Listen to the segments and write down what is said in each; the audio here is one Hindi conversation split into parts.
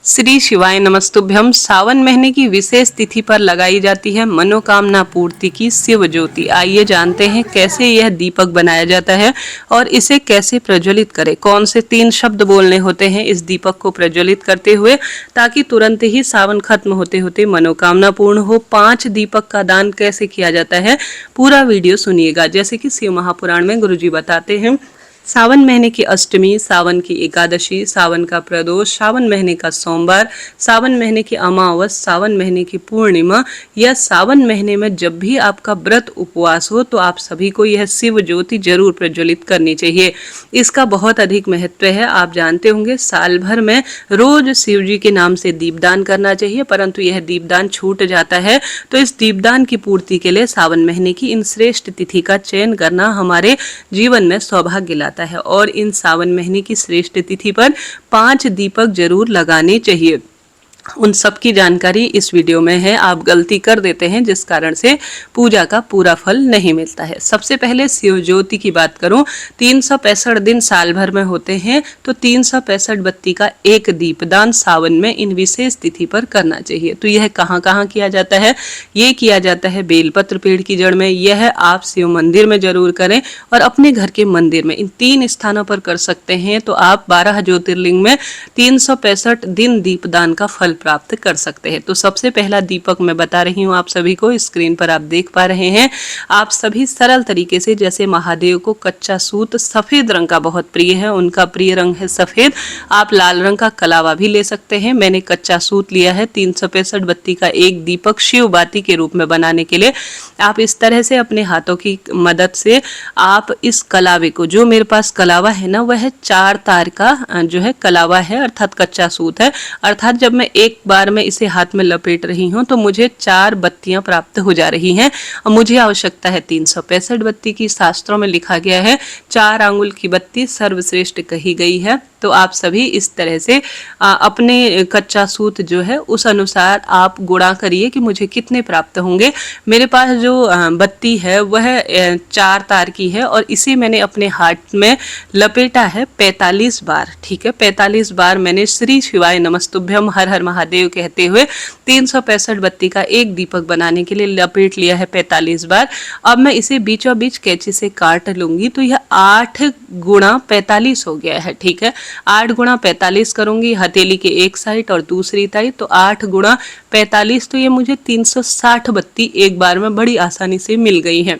श्री शिवाय नमस्तुभ्यम। सावन महीने की विशेष तिथि पर लगाई जाती है मनोकामना पूर्ति की शिव ज्योति। आइए जानते हैं कैसे यह दीपक बनाया जाता है और इसे कैसे प्रज्वलित करें। कौन से 3 शब्द बोलने होते हैं इस दीपक को प्रज्वलित करते हुए, ताकि तुरंत ही सावन खत्म होते होते मनोकामना पूर्ण हो। 5 दीपक का दान कैसे किया जाता है, पूरा वीडियो सुनिएगा। जैसे कि शिव महापुराण में गुरुजी बताते हैं, सावन महीने की अष्टमी, सावन की एकादशी, सावन का प्रदोष, सावन महीने का सोमवार, सावन महीने की अमावस, सावन महीने की पूर्णिमा या सावन महीने में जब भी आपका व्रत उपवास हो तो आप सभी को यह शिव ज्योति जरूर प्रज्वलित करनी चाहिए। इसका बहुत अधिक महत्व है। आप जानते होंगे साल भर में रोज शिव जी के नाम से दीपदान करना चाहिए, परंतु यह दीपदान छूट जाता है। तो इस दीपदान की पूर्ति के लिए सावन महीने की इन श्रेष्ठ तिथि का चयन करना हमारे जीवन में सौभाग्य लाता है और इन सावन महीने की श्रेष्ठ तिथि पर 5 दीपक जरूर लगाने चाहिए। उन सब की जानकारी इस वीडियो में है। आप गलती कर देते हैं जिस कारण से पूजा का पूरा फल नहीं मिलता है। सबसे पहले शिव ज्योति की बात करूं, 365 दिन साल भर में होते हैं, तो 365 बत्ती का एक दीपदान सावन में इन विशेष तिथि पर करना चाहिए। तो यह कहाँ कहाँ किया जाता है? ये किया जाता है बेलपत्र पेड़ की जड़ में। यह आप शिव मंदिर में जरूर करें और अपने घर के मंदिर में। इन 3 स्थानों पर कर सकते हैं तो आप 12 ज्योतिर्लिंग में 365 दिन दीपदान का फल प्राप्त कर सकते हैं। तो सबसे पहला दीपक मैं बता रही हूँ आप सभी को, स्क्रीन पर आप देख पा रहे हैं। आप सभी सरल तरीके से, जैसे महादेव को कच्चा सूत सफेद रंग का बहुत प्रिय है, उनका प्रिय रंग है सफेद, आप लाल रंग का कलावा भी ले सकते हैं। मैंने कच्चा सूत लिया है। 365 बत्ती का एक दीपक शिव बाती के रूप में बनाने के लिए आप इस तरह से अपने हाथों की मदद से आप इस कलावे को, जो मेरे पास कलावा है ना, वह 4 तार का जो है कलावा है, अर्थात कच्चा सूत है। अर्थात जब मैं एक बार में इसे हाथ में लपेट रही हूं तो मुझे 4 बत्तियां प्राप्त हो जा रही हैं। और मुझे आवश्यकता है 365 बत्ती की। शास्त्रों में लिखा गया है 4 आंगुल की बत्ती सर्वश्रेष्ठ कही गई है। तो आप सभी इस तरह से अपने कच्चा सूत जो है उस अनुसार आप गुणा करिए कि मुझे कितने प्राप्त होंगे। मेरे पास जो बत्ती है वह 4 तार की है और इसे मैंने अपने हाथ में लपेटा है 45 बार। ठीक है, 45 बार मैंने श्री शिवाय नमस्तुभ्यम हर हर महादेव कहते हुए 365 बत्ती का एक दीपक बनाने के लिए लपेट लिया है 45 बार। अब मैं इसे बीचों बीच कैंची से काट लूंगी तो यह 8 गुणा 45 हो गया है। ठीक है, 8 गुणा 45 करूंगी हथेली के एक साइड और दूसरी साइड, तो 8 गुणा 45, तो ये मुझे 360 बत्ती एक बार में बड़ी आसानी से मिल गई है।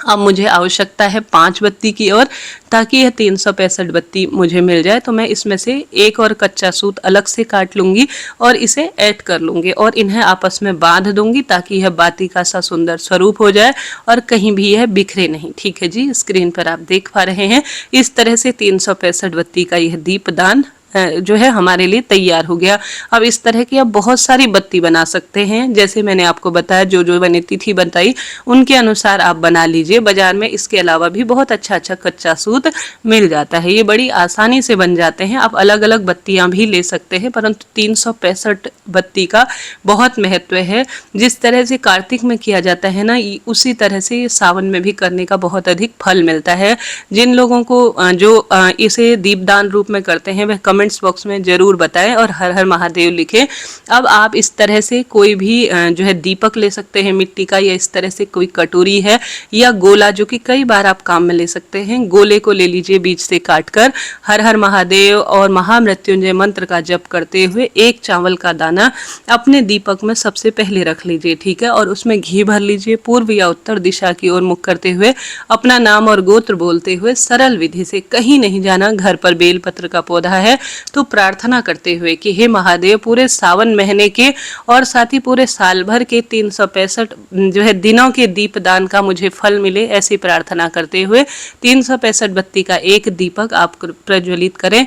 अब मुझे आवश्यकता है 5 बत्ती की और, ताकि यह 365 बत्ती मुझे मिल जाए। तो मैं इसमें से एक और कच्चा सूत अलग से काट लूंगी और इसे ऐड कर लूंगी और इन्हें आपस में बांध दूंगी ताकि यह बाती का सा सुंदर स्वरूप हो जाए और कहीं भी यह बिखरे नहीं। ठीक है जी, स्क्रीन पर आप देख पा रहे हैं। इस तरह से 365 बत्ती का यह दीपदान जो है हमारे लिए तैयार हो गया। अब इस तरह की आप बहुत सारी बत्ती बना सकते हैं। जैसे मैंने आपको बताया, जो जो मैंने तिथि बताई उनके अनुसार आप बना लीजिए। बाजार में इसके अलावा भी बहुत अच्छा अच्छा कच्चा सूत मिल जाता है, ये बड़ी आसानी से बन जाते हैं। आप अलग अलग बत्तियां भी ले सकते हैं, परंतु 365 बत्ती का बहुत महत्व है। जिस तरह से कार्तिक में किया जाता है ना, उसी तरह से सावन में भी करने का बहुत अधिक फल मिलता है। जिन लोगों को जो इसे दीपदान रूप में करते हैं वह कमेंट्स बॉक्स में जरूर बताएं और हर हर महादेव लिखें। अब आप इस तरह से कोई भी जो है दीपक ले सकते हैं मिट्टी का, या इस तरह से कोई कटोरी है या गोला, जो कि कई बार आप काम में ले सकते हैं। गोले को ले लीजिए बीच से काटकर, हर हर महादेव और महामृत्युंजय मंत्र का जप करते हुए एक चावल का दाना अपने दीपक में सबसे पहले रख लीजिए। ठीक है, और उसमें घी भर लीजिए। पूर्व या उत्तर दिशा की ओर मुख करते हुए अपना नाम और गोत्र बोलते हुए सरल विधि से, कहीं नहीं जाना, घर पर बेलपत्र का पौधा है तो प्रार्थना करते हुए कि हे महादेव, पूरे सावन महीने के और साथ ही पूरे साल भर के 365 जो है दिनों के दीपदान का मुझे फल मिले, ऐसी प्रार्थना करते हुए 365 बत्ती का एक दीपक आप प्रज्वलित करें।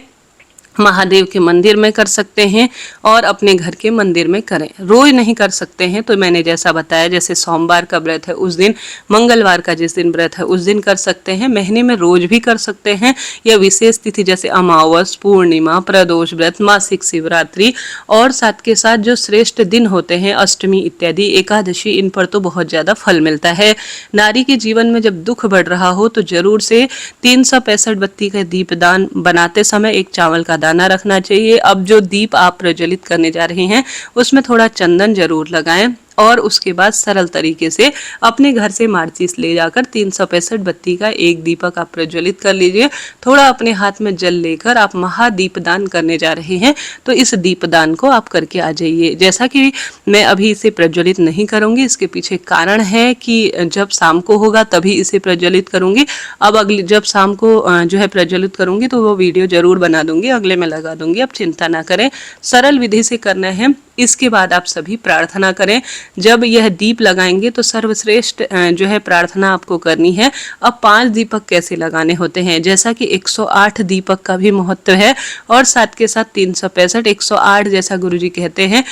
महादेव के मंदिर में कर सकते हैं और अपने घर के मंदिर में करें। रोज नहीं कर सकते हैं तो मैंने जैसा बताया, जैसे सोमवार का व्रत है उस दिन, मंगलवार का जिस दिन व्रत है उस दिन कर सकते हैं। महीने में रोज भी कर सकते हैं, या विशेष तिथि जैसे अमावस, पूर्णिमा, प्रदोष व्रत, मासिक शिवरात्रि और साथ के साथ जो श्रेष्ठ दिन होते हैं अष्टमी इत्यादि, एकादशी, इन पर तो बहुत ज्यादा फल मिलता है। नारी के जीवन में जब दुख बढ़ रहा हो तो जरूर से 365 बत्ती का दीपदान बनाते समय एक चावल का सादाना रखना चाहिए। अब जो दीप आप प्रज्वलित करने जा रहे हैं उसमें थोड़ा चंदन जरूर लगाएं और उसके बाद सरल तरीके से अपने घर से माचिस ले जाकर 365 बत्ती का एक दीपक आप प्रज्वलित कर लीजिए। थोड़ा अपने हाथ में जल लेकर आप महादीपदान करने जा रहे हैं, तो इस दीपदान को आप करके आ जाइए। जैसा कि मैं अभी इसे प्रज्वलित नहीं करूंगी, इसके पीछे कारण है कि जब शाम को होगा तभी इसे प्रज्वलित करूंगी। अब अगली जब शाम को जो है प्रज्वलित करूंगी तो वो वीडियो जरूर बना दूंगी, अगले में लगा दूंगी। अब चिंता ना करें, सरल विधि से करना है। इसके बाद आप सभी प्रार्थना करें। जब यह दीप लगाएंगे तो सर्वश्रेष्ठ जो है प्रार्थना आपको करनी है। अब 5 दीपक कैसे लगाने होते हैं, जैसा कि 108 दीपक का भी महत्व है और साथ के साथ 365 108 जैसा गुरुजी कहते हैं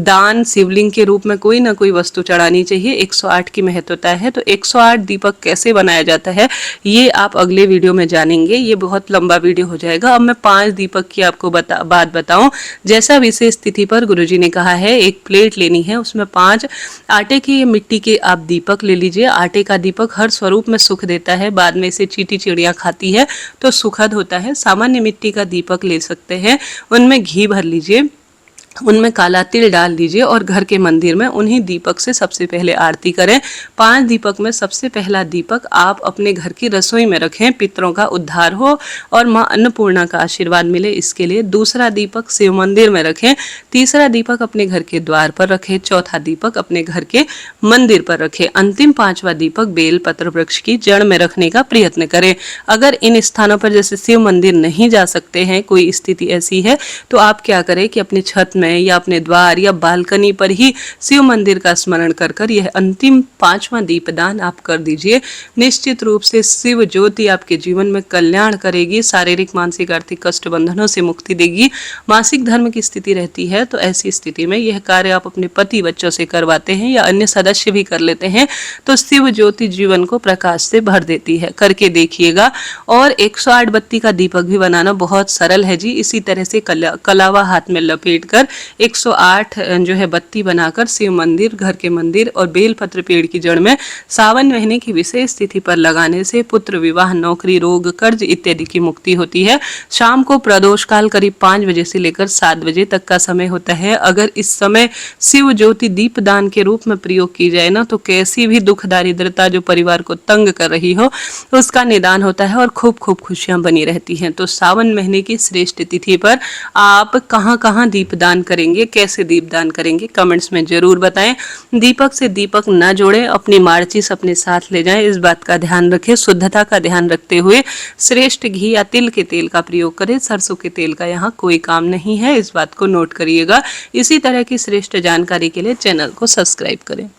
दान शिवलिंग के रूप में कोई ना कोई वस्तु चढ़ानी चाहिए। 108 की महत्वता है। तो 108 दीपक कैसे बनाया जाता है ये आप अगले वीडियो में जानेंगे, ये बहुत लंबा वीडियो हो जाएगा। अब मैं 5 दीपक की आपको बात बताऊं। जैसा विशेष तिथि पर गुरुजी ने कहा है, एक प्लेट लेनी है, उसमें 5 आटे की मिट्टी के आप दीपक ले लीजिए। आटे का दीपक हर स्वरूप में सुख देता है, बाद में इसे चींटी चिड़िया खाती है तो सुखद होता है। सामान्य मिट्टी का दीपक ले सकते हैं, उनमें घी भर लीजिए, उनमें काला तिल डाल दीजिए और घर के मंदिर में उन्हीं दीपक से सबसे पहले आरती करें। 5 दीपक में सबसे पहला दीपक आप अपने घर की रसोई में रखें, पितरों का उद्धार हो और मां अन्नपूर्णा का आशीर्वाद मिले, इसके लिए। दूसरा दीपक शिव मंदिर में रखें। तीसरा दीपक अपने घर के द्वार पर रखें। चौथा दीपक अपने घर के मंदिर पर रखें। अंतिम 5वां दीपक बेल पत्र वृक्ष की जड़ में रखने का प्रयत्न करें। अगर इन स्थानों पर जैसे शिव मंदिर नहीं जा सकते हैं, कोई स्थिति ऐसी है, तो आप क्या करें कि अपनी छत में या अपने द्वार या बालकनी पर ही शिव मंदिर का स्मरण कर कर यह अंतिम 5वां दीपदान आप कर दीजिए। निश्चित रूप से शिव ज्योति आपके जीवन में कल्याण करेगी, शारीरिक मानसिक आर्थिक कष्ट बंधनों से मुक्ति देगी। मासिक धर्म की स्थिति रहती है तो ऐसी स्थिति में यह कार्य आप अपने पति बच्चों से करवाते हैं या अन्य सदस्य भी कर लेते हैं तो शिव ज्योति जीवन को प्रकाश से भर देती है। करके देखिएगा। और 108 बत्ती का दीपक भी बनाना बहुत सरल है जी। इसी तरह से कलावा हाथ में लपेट कर 108 जो है बत्ती बनाकर शिव मंदिर, घर के मंदिर और बेलपत्र पेड़ की जड़ में सावन महीने की विशेष तिथि पर लगाने से पुत्र, विवाह, नौकरी, रोग, कर्ज इत्यादि की मुक्ति होती है। शाम को प्रदोष काल करीब 5 बजे से लेकर 7 बजे तक का समय होता है। अगर इस समय शिव ज्योति दीपदान के रूप में प्रयोग की जाए ना, तो कैसी भी दुख दारिद्रता जो परिवार को तंग कर रही हो उसका निदान होता है और खूब खूब खुशियां बनी रहती हैं। तो सावन महीने की श्रेष्ठ तिथि पर आप कहां कहां दीपदान करेंगे, कैसे दीपदान करेंगे, कमेंट्स में जरूर बताएं। दीपक से दीपक न जोड़ें, अपनी माचिस अपने साथ ले जाएं, इस बात का ध्यान रखें। शुद्धता का ध्यान रखते हुए श्रेष्ठ घी या तिल के तेल का प्रयोग करें। सरसों के तेल का यहाँ कोई काम नहीं है, इस बात को नोट करिएगा। इसी तरह की श्रेष्ठ जानकारी के लिए चैनल को सब्सक्राइब करें।